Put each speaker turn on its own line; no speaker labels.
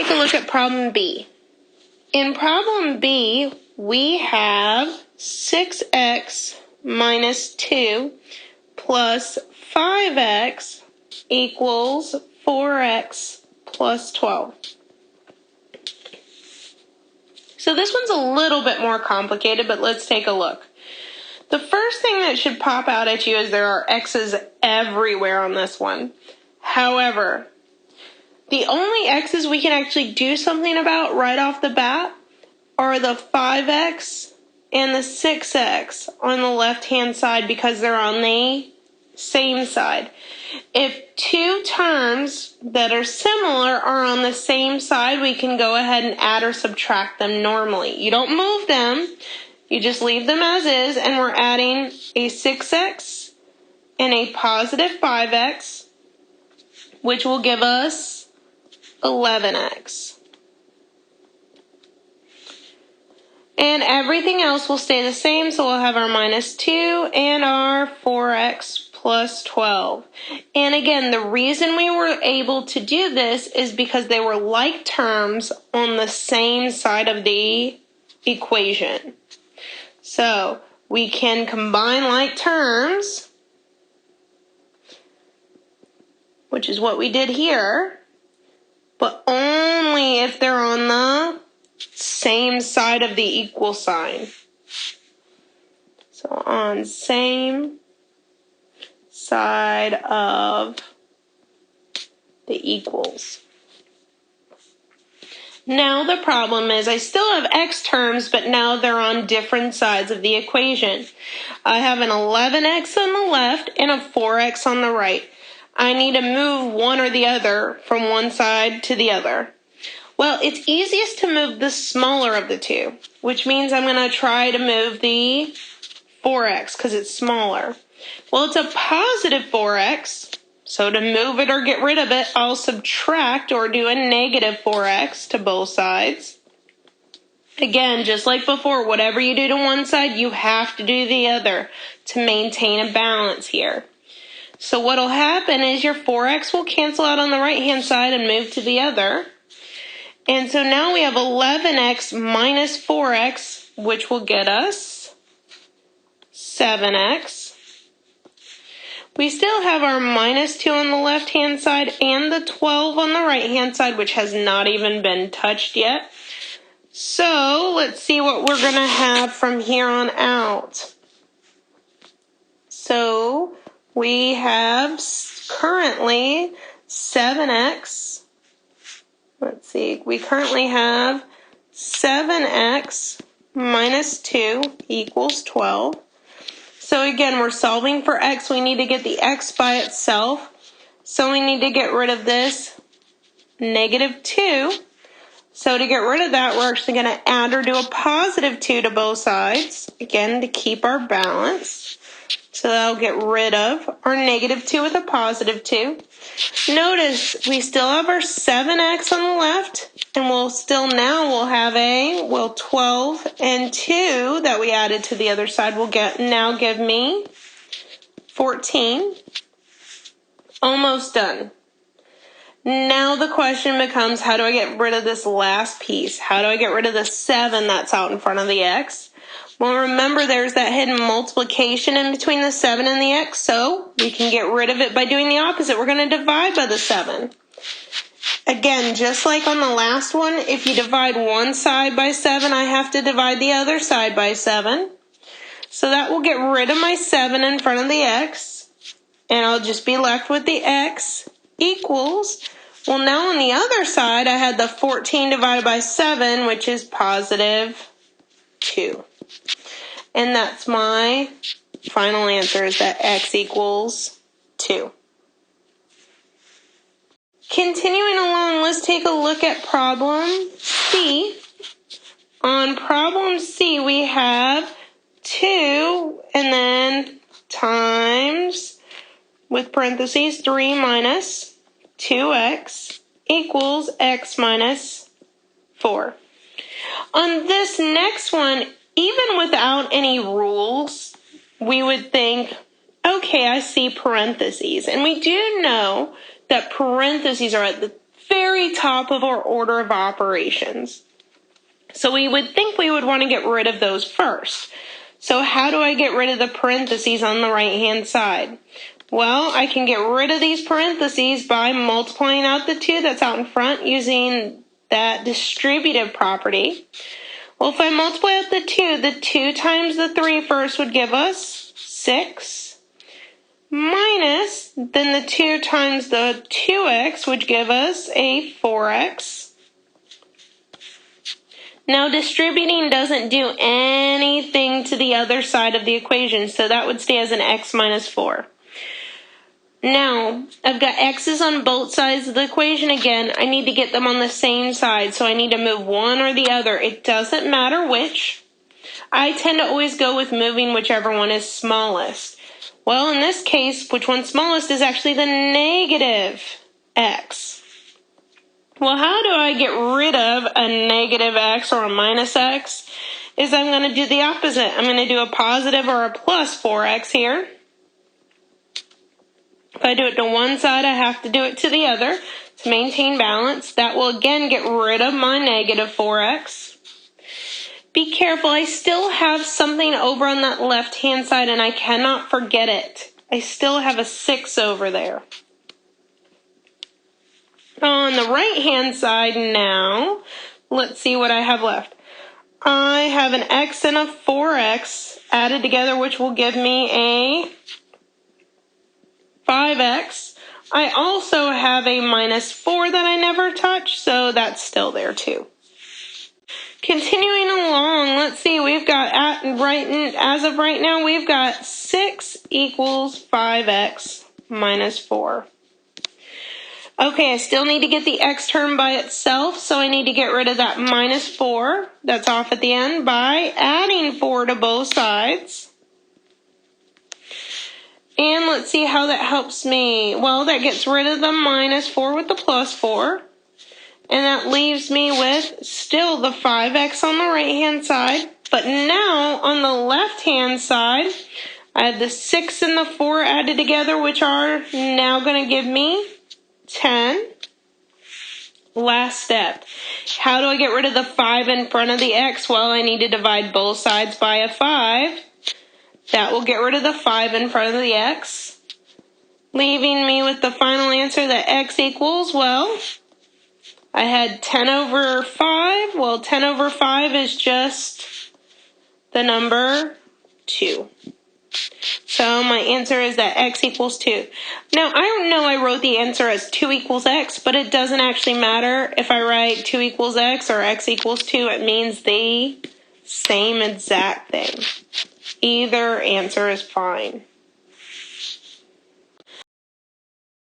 take a look at problem B. In problem B, we have 6x minus 2 plus 5x equals 4x plus 12. So this one's a little bit more complicated, but let's take a look. The first thing that should pop out at you is there are x's everywhere on this one. However, the only x's we can actually do something about right off the bat are the 5x and the 6x on the left-hand side because they're on the same side. If two terms that are similar are on the same side, we can go ahead and add or subtract them normally. You don't move them, you just leave them as is, and we're adding a 6x and a positive 5x, which will give us 11x. And everything else will stay the same, so we'll have our minus 2 and our 4x plus 12. And again, the reason we were able to do this is because they were like terms on the same side of the equation. So we can combine like terms, which is what we did here, but only if they're on the same side of the equal sign. So on same side of the equals. Now the problem is I still have x terms, but now they're on different sides of the equation. I have an 11x on the left and a 4x on the right. I need to move one or the other from one side to the other. Well, it's easiest to move the smaller of the two, which means I'm going to try to move the 4x because it's smaller. Well, it's a positive 4x, so to move it or get rid of it, I'll subtract or do a negative 4x to both sides. Again, just like before, whatever you do to one side, you have to do the other to maintain a balance here. So what'll happen is your 4x will cancel out on the right-hand side and move to the other. And so now we have 11x minus 4x, which will get us 7x. We still have our minus 2 on the left-hand side and the 12 on the right-hand side, which has not even been touched yet. So let's see what we're going to have from here on out. So we have currently 7x. Let's see, we currently have 7x minus 2 equals 12. So again, we're solving for x. We need to get the x by itself. So we need to get rid of this negative 2. So to get rid of that, we're actually going to add or do a positive 2 to both sides, again, to keep our balance. So that'll get rid of our negative 2 with a positive 2. Notice we still have our 7x on the left, and we'll have 12 and 2 that we added to the other side will now give me 14. Almost done. Now the question becomes, how do I get rid of this last piece? How do I get rid of the 7 that's out in front of the x? Well, remember there's that hidden multiplication in between the 7 and the x, so we can get rid of it by doing the opposite. We're going to divide by the 7. Again, just like on the last one, if you divide one side by 7, I have to divide the other side by 7. So that will get rid of my 7 in front of the x, and I'll just be left with the x equals, well, now on the other side, I had the 14 divided by 7, which is positive 2. And that's my final answer, is that x equals 2. Continuing along, let's take a look at problem C. On problem C, we have 2 and then times, with parentheses, 3 minus 2x equals x minus 4. On this next one, even without any rules, we would think, okay, I see parentheses. And we do know that parentheses are at the very top of our order of operations. So we would think we would want to get rid of those first. So how do I get rid of the parentheses on the right-hand side? Well, I can get rid of these parentheses by multiplying out the 2 that's out in front using that distributive property. Well, if I multiply out the 2 times the 3 first would give us 6, minus, then the 2 times the 2x would give us a 4x. Now, distributing doesn't do anything to the other side of the equation, so that would stay as an x minus 4. Now, I've got x's on both sides of the equation again. I need to get them on the same side, so I need to move one or the other. It doesn't matter which. I tend to always go with moving whichever one is smallest. Well, in this case, which one's smallest is actually the negative x. Well, how do I get rid of a negative x or a minus x? Is I'm going to do the opposite. I'm going to do a positive or a plus 4x here. If I do it to one side, I have to do it to the other to maintain balance. That will again get rid of my negative 4x. Be careful, I still have something over on that left-hand side and I cannot forget it. I still have a 6 over there. On the right-hand side now, let's see what I have left. I have an x and a 4x added together, which will give me a 5x. I also have a minus 4 that I never touched, so that's still there too. Continuing along, let's see, we've got, as of right now, we've got 6 equals 5x minus 4. Okay, I still need to get the x term by itself, so I need to get rid of that minus 4 that's off at the end by adding 4 to both sides. And let's see how that helps me. Well, that gets rid of the minus 4 with the plus 4. And that leaves me with still the 5x on the right-hand side. But now, on the left-hand side, I have the 6 and the 4 added together, which are now going to give me 10. Last step. How do I get rid of the 5 in front of the x? Well, I need to divide both sides by a 5. That will get rid of the 5 in front of the x, leaving me with the final answer that x equals, well, I had 10 over 5. Well, 10 over 5 is just the number 2. So my answer is that x equals 2. Now, I know I wrote the answer as 2 equals x, but it doesn't actually matter if I write 2 equals x or x equals 2. It means the same exact thing. Either answer is fine.